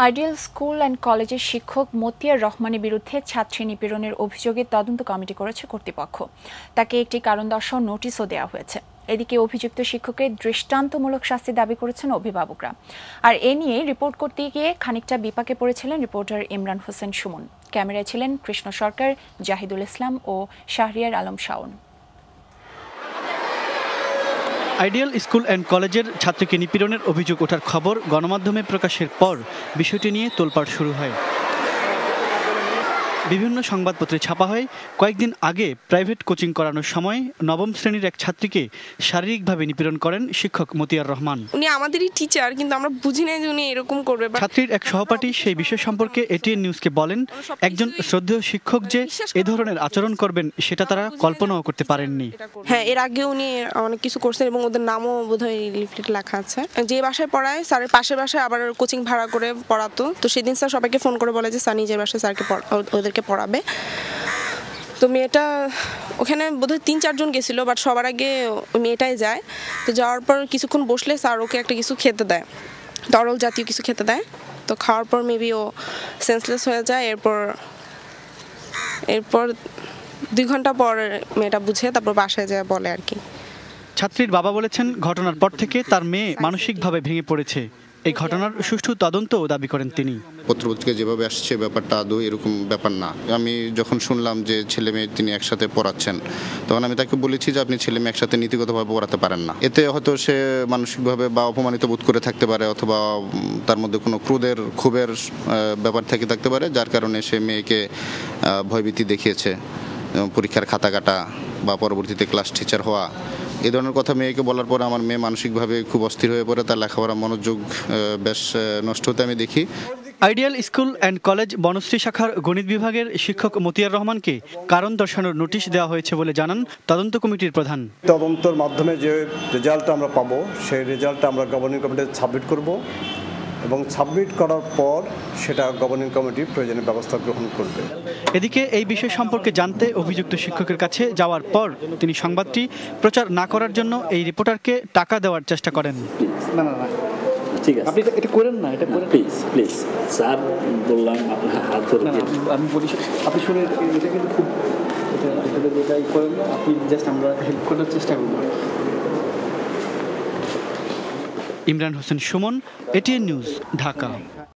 Ideal school and কলেজের শিক্ষক মতিয়ার রহমানের বিরুদ্ধে ছাত্রী নিপীড়নের অভিযোগে তদন্ত কমিটি করেছে কর্তৃপক্ষ। তাকে একটি কারণ দর্শাও নোটিশও দেওয়া হয়েছে। এদিকে অভিযুক্ত শিক্ষকের দৃষ্টান্তমূলক শাস্তি দাবি করেছেন অভিভাবকরা। আর এ নিয়ে রিপোর্ট করতে গিয়ে খানিকটা বিপাকে পড়েছিলেন রিপোর্টার ইমরান হোসেন সুমন। ক্যামেরায় ছিলেন কৃষ্ণ সরকার, জাহিদুল ইসলাম ও Shahriar Alam Shaon. Ideal school and কলেজের ছাত্রীকে নিপীড়নের অভিযোগ ওঠার খবর গণমাধ্যমে প্রকাশের পর বিষয়টি নিয়ে তোলপাড় শুরু হয়। বিভিন্ন সংবাদপত্রে ছাপা হয় কয়েকদিন আগে প্রাইভেট কোচিং করানোর সময় নবম শ্রেণীর এক ছাত্রীকে শারীরিকভাবে নিপীড়ন করেন শিক্ষক মতিয়ার রহমান। উনি আমাদেরই টিচার, কিন্তু আমরা বুঝি না যে উনি এরকম করবে। ছাত্রীর এক সহপাঠী সেই বিষয় সম্পর্কে এটিএন নিউজকে বলেন, একজন শ্রদ্ধেয় শিক্ষক যে এ ধরনের আচরণ করবেন সেটা তারা কল্পনাও করতে পারেননি। হ্যাঁ, এর আগে উনি অনেক কিছু করছেন এবং ওদের নামও বোধহয় লিফলেটে লেখা আছে। যে বাসায় পড়ায় স্যারের পাশের বাসায় আবার কোচিং ভাড়া করে পড়াতো। তো সেদিন স্যার সবাইকে ফোন করে বলে যে স্যার নিজের বাসায় স্যারকে ওদেরকে পড়াবে। তো মেয়েটা ওখানে বোধহয় ৩-৪ জন গেছিল, বাট সবার আগে ওই মেয়েটাই যায়। তো যাওয়ার পর কিছুক্ষণ বসলে স্যার ওকে একটা কিছু খেতে দেয়, তরল জাতীয় কিছু খেতে দেয়। তো খাওয়ার পর মেবি ও সেন্সলেস হয়ে যায়। এরপর 2 ঘন্টা পর মেয়েটা বুঝে তারপর বাসায় যায় বলে আর কি। ছাত্রীর বাবা বলেছেন, ঘটনার পর থেকে তার মেয়ে মানসিকভাবে ভেঙে পড়েছে। এই ঘটনার সুষ্ঠু তদন্তও দাবি করেন তিনি। পত্রপত্রিকা যেভাবে আসছে ব্যাপারটা আদৌ এরকম ব্যাপার না। আমি যখন শুনলাম যে ছেলে মেয়ে তিনি একসাথে পড়াচ্ছেন, তখন আমি তাকে বলেছি যে আপনি ছেলে মেয়ে একসাথে নীতিগতভাবে পড়াতে পারেন না। এতে হয়তো সে মানসিকভাবে বা অপমানিত বোধ করে থাকতে পারে, অথবা তার মধ্যে কোনো ক্ষোভের ব্যাপার থেকে থাকতে পারে, যার কারণে সে মেয়েকে ভয়ভীতি দেখিয়েছে। পরীক্ষার খাতা কাটা বা পরবর্তীতে ক্লাস টিচার হওয়া, এই ধরনের কথা মেয়েকে বলার পর আমার মেয়ে মানসিকভাবে খুব অস্থির হয়ে পড়ে। তার লেখাপড়া মনোযোগ বেশ নষ্ট হতে আমি দেখি। Ideal school and college Banasree শাখার গণিত বিভাগের শিক্ষক মতিয়ার রহমানকে কারণ দর্শানোর নোটিশ দেওয়া হয়েছে বলে জানান তদন্ত কমিটির প্রধান। তদন্তের মাধ্যমে যে রেজাল্টটা আমরা পাবো, সেই রেজাল্টটা আমরা গভর্নিং কমিটিতে সাবমিট করব এবং সাবমিট করার পর সেটা গভর্নিং কমিটি প্রয়োজনীয় ব্যবস্থা গ্রহণ করবে। এদিকে এই বিষয় সম্পর্কে জানতে অভিযুক্ত শিক্ষকের কাছে যাওয়ার পর তিনি সংবাদটি প্রচার না করার জন্য এই রিপোর্টারকে টাকা দেওয়ার চেষ্টা করেন। না, ঠিক আছে, আপনি এটা করেন না, এটা করেন প্লিজ স্যার, বললাম আপনার হাত ধরে। আমি বলি আপনি শুনে এটা কিন্তু খুব এটাই করেন না, আপনি জাস্ট আমরা হেল্প করার চেষ্টা করব। Imran Hossain Suman, ATN news, Dhaka.